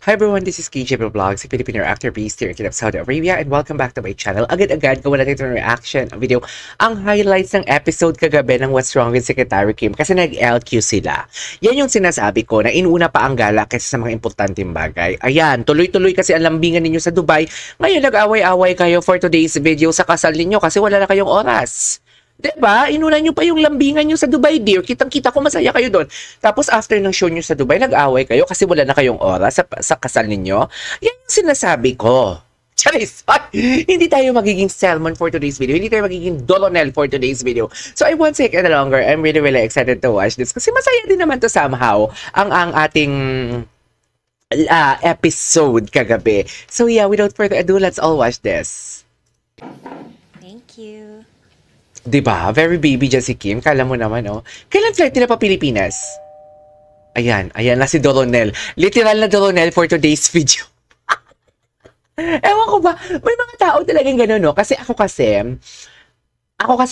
Hi everyone, this is KJ Vlogs, si Filipino actor based here in Saudi Arabia, and welcome back to my channel. Agad-agad gawa natin itong reaction video. Ang highlights ng episode kagabi ng What's Wrong with Secretary Kim kasi nag-LQ sila. Yan yung sinasabi ko na inuna pa ang gala kaysa sa mga importanteng bagay. Ayan, tuloy-tuloy kasi ang lambingan ninyo sa Dubai. Ngayon nag-away-away kayo for today's video sa kasal ninyo kasi wala na kayong oras. Diba? Inunan nyo pa yung lambingan nyo sa Dubai, dear. Kitang-kita ko masaya kayo doon. Tapos after ng show nyo sa Dubai, nag-away kayo kasi wala na kayong oras sa kasal ninyo. Yan yung sinasabi ko. Charis! Hindi tayo magiging Selman for today's video. Hindi tayo magiging Dolonel for today's video. So I won't take it longer. I'm really excited to watch this kasi masaya din naman to somehow ang ating episode kagabi. So yeah, without further ado, let's all watch this. Thank you. Diba? Very baby dyan si Kim. Kala mo naman, oh. Kailan flight nila pa Pilipinas? Ayan na si Doronel. Literal na Doronel for today's video. Ewan ko ba, may mga tao talagang gano'n, no? Kasi ako kasi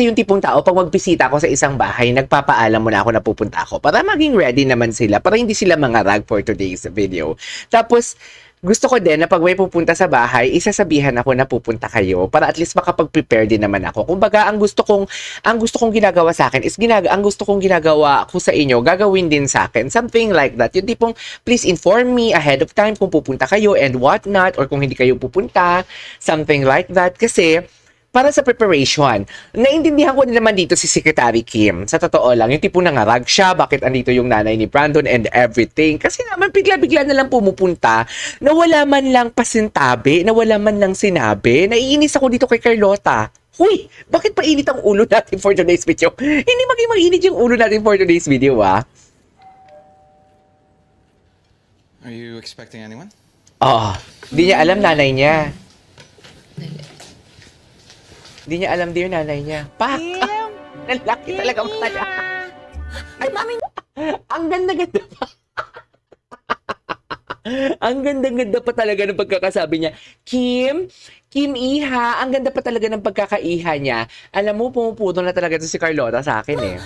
yung tipong tao, pag magbisita ako sa isang bahay, nagpapaalam mo na ako na pupunta ako para maging ready naman sila, para hindi sila mangarag for today's video. Tapos, gusto ko din na pag may pupunta sa bahay, isasabihan ako na pupunta kayo para at least makapag-prepare din naman ako. Kumbaga, ang gusto kong ginagawa sa akin is ang gusto kong ginagawa ko sa inyo, gagawin din sa akin. Something like that. Yung tipong, please inform me ahead of time kung pupunta kayo and what not, or kung hindi kayo pupunta, something like that. Kasi, para sa preparation, naintindihan ko din naman dito si Secretary Kim. Sa totoo lang, yung tipong nangarag siya, bakit andito yung nanay ni Brandon and everything. Kasi naman, bigla-bigla na lang pumupunta na wala man lang pasintabi, na wala man lang sinabi. Naiinis ako dito kay Carlota. Huy, bakit painit ang ulo natin for today's video? Hindi maging mainit yung ulo natin for today's video, ah. Are you expecting anyone? Di niya alam nanay niya. Hindi niya alam din yung nanay niya. Pak! Nalaki talaga mata niya. Ay, mami! Ang ganda-ganda pa. Ang ganda-ganda pa talaga ng pagkakasabi niya. Kim Iha, ang ganda pa talaga ng pagkakaiha niya. Alam mo, pumuputo na talaga ito si Carlota sa akin eh.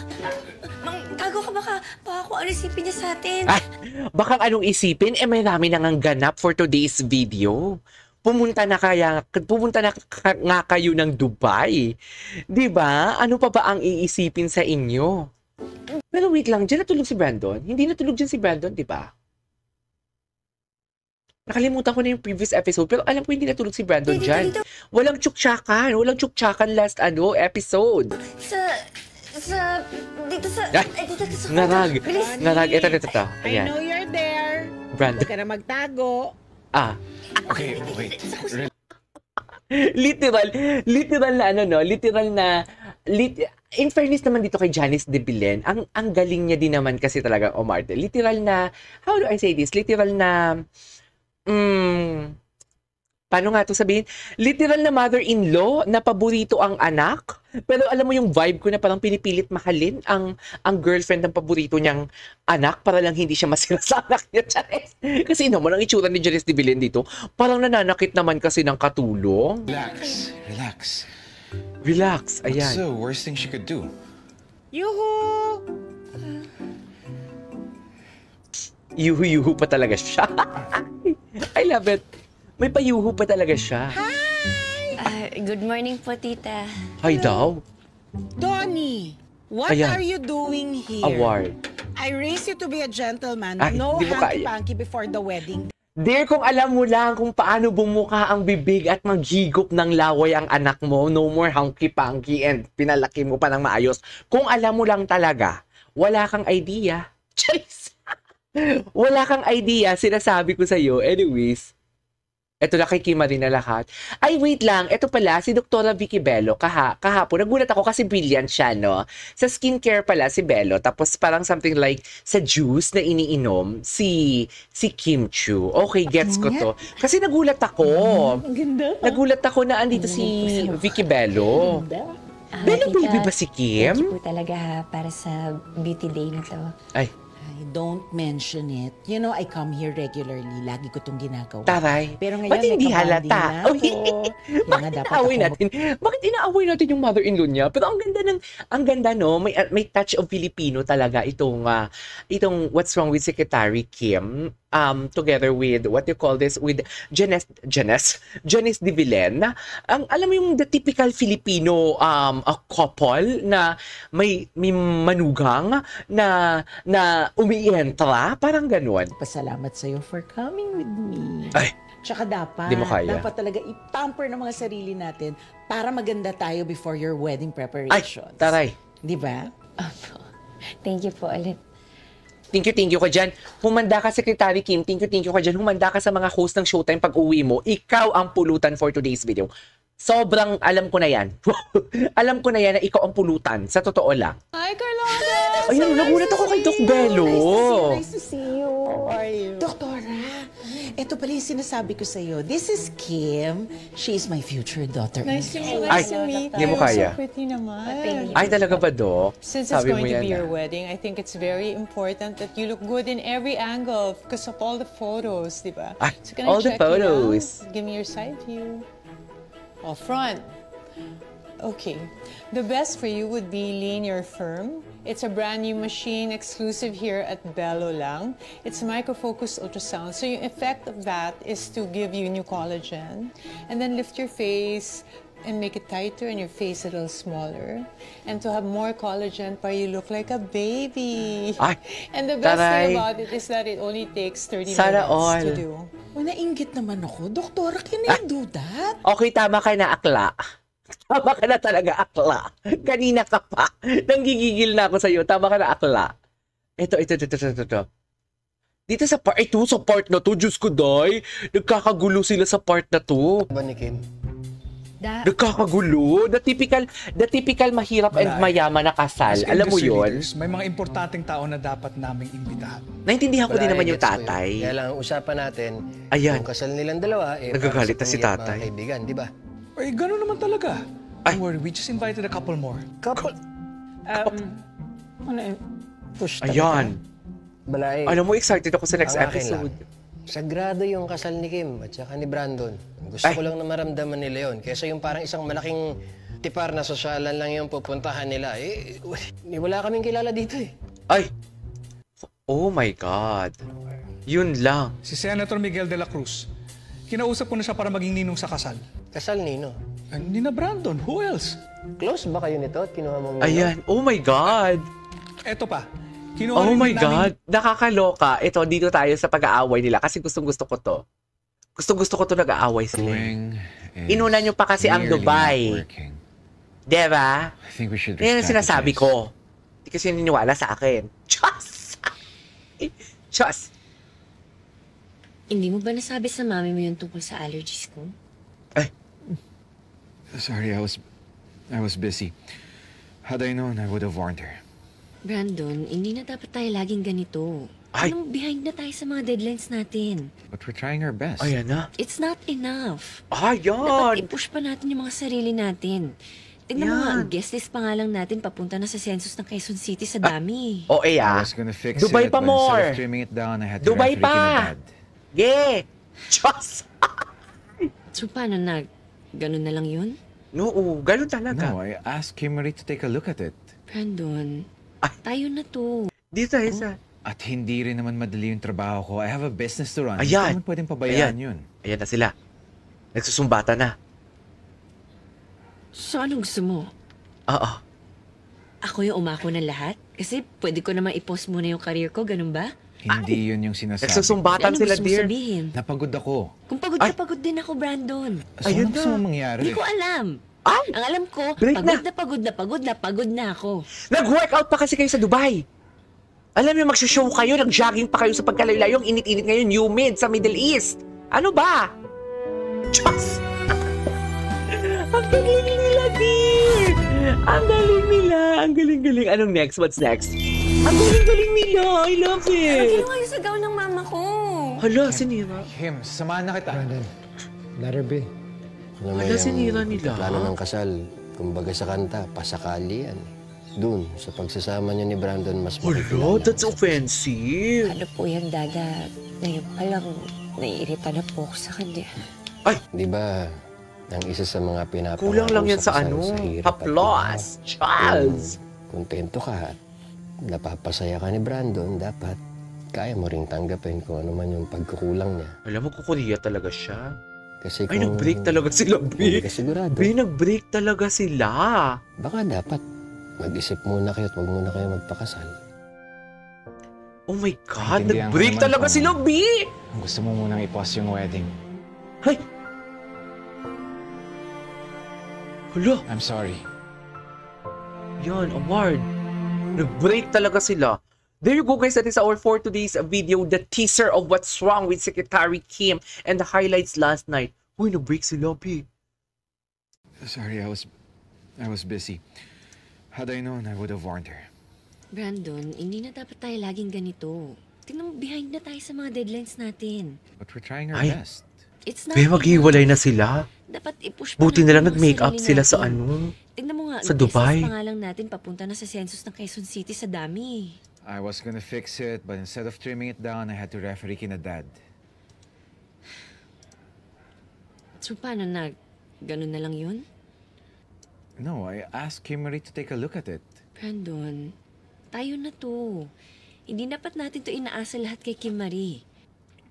Mang, tago ka baka kung ano isipin niya sa atin. Ay, baka anong isipin? May rami nang ang ganap for today's video. Pumunta na nga kayo ng Dubai. 'Di ba? Ano pa ba ang iisipin sa inyo? Pero wait lang, diyan natulog si Brandon? Hindi natulog diyan si Brandon, 'di ba? Nakalimutan ko na yung previous episode, pero alam ko hindi natulog si Brandon diyan. Walang tsuktsakan last episode. Dito sa Narag. Ito. I know you're there. Brandon. Huwag ka na magtago. Okay, wait. Literal na in fairness naman dito kay Janice de Belen, ang galing niya din naman kasi talaga umarte. Literal na, how do I say this? Literal na, paano nga ito sabihin? Literal na mother-in-law na paborito ang anak. Pero alam mo yung vibe ko na parang pinipilit mahalin ang girlfriend ng paborito niyang anak para lang hindi siya masira sa anak niya, Janice. Kasi naman ang itsura ni Janice de Belen dito, parang nananakit naman kasi ng katulong. Relax. Ayan. What's the worst thing she could do? Yuhu! Yuhu pa talaga siya. I love it. May payuho pa talaga siya. Good morning po, tita. Hi daw. Donnie, what Ayan. are you doing here? Award. I raised you to be a gentleman. Ay, No di mo kaya. hanky-panky before the wedding. Dear, kung alam mo lang kung paano bumuka ang bibig at maghigop ng laway ang anak mo, no more hanky-panky and pinalaki mo pa ng maayos. Kung alam mo lang talaga, wala kang idea. Charis! Wala kang idea, sinasabi ko sa'yo. Anyways, eto na kay Kim rin na lahat. Ay, wait lang. Eto pala, si Dr. Vicky Bello. Kahapon, nagulat ako kasi brilliant siya, no? Sa skincare pala si Bello. Tapos parang something like sa juice na iniinom si Kim Chu. Okay, gets ko to. Kasi nagulat ako. Ang ganda. Nagulat ako na andito si Vicky Bello. Bello tita, baby ba si Kim? Thank you po talaga para sa beauty day na to. Ay, don't mention it. You know, I come here regularly. Lagi ko itong ginagawa. Taray. Pero ngayon, Ba't hindi may kabanding halata? na ako. Kaya nga Bakit dapat inaaway ako natin? Bakit inaaway natin yung mother-in-law niya? Pero ang ganda no, may touch of Filipino talaga itong What's Wrong with Secretary Kim, together with what you call this, with Janice de Villen. Alam mo yung the typical Filipino a couple na may manugang na umientra, parang ganun. Pasalamat sa'yo for coming with me. Ay, Tsaka Di mo kaya. dapat talaga i-pamper ng mga sarili natin para maganda tayo before your wedding ay, preparations. taray. Di ba? Opo. Thank you po ulit. Thank you ka dyan. Humanda ka, Secretary Kim. Thank you ka dyan. Humanda ka sa mga host ng Showtime pag uwi mo. Ikaw ang pulutan for today's video. Sobrang alam ko na yan. Alam ko na yan na ikaw ang pulutan. Sa totoo lang. Hi, Carlota! Ayun, nagulat ako kay Doc Bello. Nice to see you. How are you? Doktora, ito pala yung sinasabi ko sa'yo. This is Kim. She is my future daughter. Nice to meet you. Ay, Nice to meet hindi you. mo kaya. So pretty naman. Thank you. Ay, talaga ba, Doc? Since it's Sabi mo going to yan be your na. wedding, I think it's very important that you look good in every angle because of all the photos, di ba? Ah, So can all I the check you photos. out? Give me your side view. Oh, front. Okay. The best for you would be Linear Firm. It's a brand new machine exclusive here at Bello lang. It's microfocus ultrasound. So yung effect of that is to give you new collagen and then lift your face and make it tighter and your face a little smaller. And to have more collagen para you look like a baby. Ay, And the best taray. thing about it is that it only takes 30 Sana minutes all. to do. O, nainggit naman ako. Doktora, can I do that? Okay, tama ka na, akla. Tama ka na talaga, akla. Kanina ka pa. Nanggigigil na ako sa'yo. Tama ka na, akla. Ito. Dito sa part na to, Diyos ko, Day. Nagkakagulo sila sa part na to. Ba ni Kim? Nagkakagulo. The typical mahirap and mayaman na kasal. As Alam mo industry yun? leaders, may mga importanteng tao na dapat naming imbitahan. Naintindihan ko din Wala, naman yung gets ko yun. tatay. Kaya lang, ang usapan natin, Ayan. yung kasal nilang dalawa, Nagagalit na para sa si pamilya at tatay. mga kaibigan, di ba? Ay, gano'n naman talaga. Ay. Don't worry, we just invited a couple more. Couple. Push Ayan. Balay, Alam mo, excited ako sa next ang akin lang, episode. sagrado yung kasal ni Kim at saka ni Brandon. Gusto Ay. ko lang na maramdaman nila yon. Kesa yung parang isang malaking tipar na sosyalan lang yung pupuntahan nila. Wala kaming kilala dito eh. Ay! Oh my God. Yun lang. Si Senator Miguel de la Cruz. Kinausap ko na siya para maging ninong sa kasal. Kasal nino. Hindi na Brandon, who else? Close ba kayo nito at kinuha mong nino? Ayan. Oh my God. Eto pa, kinuha Oh rin my namin- God. Nakakaloka. Ito, dito tayo sa pag-aaway nila kasi gustong-gusto ko to. Gustong-gusto ko to nag-aaway sila. Inuna nyo pa kasi ang Dubai. Diba? I think we should Yan ang sinasabi ko. Hindi kasi niniwala sa akin. Diyos! Diyos! Hindi mo ba nasabi sa mami mo yung tungkol sa allergies ko? Ay, Sorry, I was busy. Had I known, I would have warned her. Brandon, hindi na dapat tayo laging ganito. Ay. Anong behind na tayo sa mga deadlines natin? But we're trying our best. ayan na. It's not enough. Ayan! Dapat i-push pa natin yung mga sarili natin. Tignan mo nga, Yan. ang guest list pa nga lang natin papunta na sa census ng Quezon City sa dami. O I ah. was gonna fix Dubai it, pa but instead more. of trimming it down, I had to Dubai write Ricky pa. na bad. Yeah! Diyos! So paano na? Ganun na lang yun? Oo, ganun talaga. No, I asked Kim Marie to take a look at it. Brandon, Ay. tayo na to. Dito tayo sa... At hindi rin naman madali yung trabaho ko. I have a business to run. Ayan. Hindi naman pwedeng pabayaan Ayan. yun. Ayan na sila. Nagsusumbata na. So anong gusto mo? Oo. Ako yung umako ng lahat? Kasi pwede ko naman i-post muna yung career ko, ganun ba? Hindi yun yung sinasabi. Nagsusumbatan Ano sila, gusto mo dear. sabihin? Napagod ako. Kung pagod Ay. ka, pagod din ako, Brandon. So, Ayun ano gusto na. mo mangyari? Hindi ko alam. Ay! Ang alam ko, Break pagod na ako. Nag-workout pa kasi kayo sa Dubai. Alam niyo, magsha-show kayo, nag-jogging pa kayo sa pagkalayo-layo. Ang init-init ngayon, humid sa Middle East. Ano ba? Diyos! Ang galing nila, dear! Ang galing nila! Ang galing-galing. Anong next? What's next? Ang galing-galing nila! I love it! Ano yung sagaw ng mama ko? Hala, sinira. Kim, samahan na kita. Letter B. Alam mo Wala, sinira nila. Plano ng kasal, kumbaga sa kanta, pasakali yan. dun sa pagsasama niyo ni Brandon mas Hala, makikilala that's mo. offensive. Ano po yan, Dada? Ngayon pa lang, naiirita na po ako sa kanya. Di ba, ang isa sa mga pinapangako Kulang lang yan sa ano, hirap at applause. hirap, Charles. kung kontento ka at napapasaya ka ni Brandon, dapat kaya mo ring tanggapin kung ano man yung pagkukulang niya. Alam mo, kukuriya talaga siya. Kasi Ay, kung nag-break talaga sila, hindi B. ka sigurado, B, nag-break talaga sila. baka dapat mag-isip muna kayo at huwag muna kayo magpakasal. Oh my God, Naintindihan ko nag-break naman talaga kung- sila, B. Gusto mo munang i-pause yung wedding. Ay! Hala, I'm sorry. yan, award. Nag-break talaga sila. There you go, guys. That is our for today's video. The teaser of what's wrong with Secretary Kim and the highlights last night. Uy, nag-break sila, B. Sorry, I was busy. Had I known, I would have warned her. Brandon, hindi na dapat tayo laging ganito. Tingnan mo, behind na tayo sa mga deadlines natin. But we're trying our Ay. best. It's not B, maghiwalay na sila. Dapat i-push pa Buti na lang natin yung nag-make up sarili sila sa natin. ano. Tingnan mo nga, sa Dubai. pa nga lang natin papunta na sa census ng Quezon City sa dami. I was gonna fix it, but instead of trimming it down, I had to referee kina Dad. So paano na? Ganun na lang yun? No, I asked Kimmery to take a look at it. Brandon, tayo na to. Hindi dapat natin to inaasa lahat kay Kim Marie.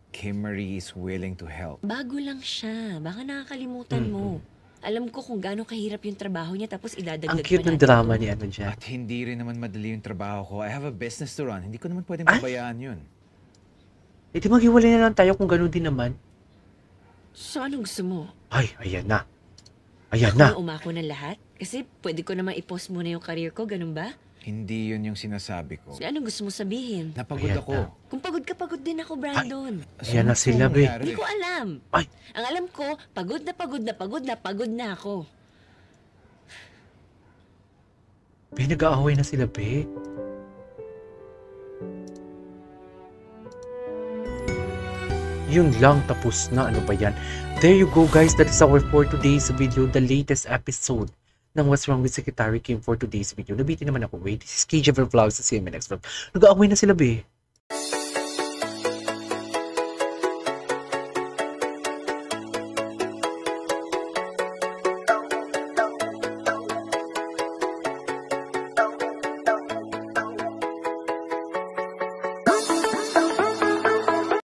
Kimmery is willing to help. Bago lang siya. Baka nakakalimutan mo. Alam ko kung gaano kahirap yung trabaho niya tapos idadagdag Ang cute pa ng natin drama to. ni ano dyan. At hindi rin naman madali yung trabaho ko. I have a business to run. Hindi ko naman pwedeng Ay? pabayaan yun. Eh, di maghiwalay na lang tayo kung gano'n din naman. So anong gusto mo? Ay, ayan na. Ayan Ako na. yung umako ng lahat? Kasi pwede ko naman i-post muna yung career ko, ganun ba? Hindi yun yung sinasabi ko. So, anong gusto mo sabihin? Napagod Ayan ako. na. Kung pagod ka, pagod din ako, Brandon. Ayan na So, sila, ano be. nangyari? Hindi ko alam. Ay. Ang alam ko, pagod na pagod na pagod na pagod na ako. Be, nag-aaway na sila, be. Yun lang, tapos na. Ano ba yan? There you go, guys. That is our for today's video. The latest episode ng What's Wrong with Secretary Kim for today's video. Nabitin naman ako. Wait, this is KJ Vlogs. See you in my next vlog. Nag-aaway na sila, be.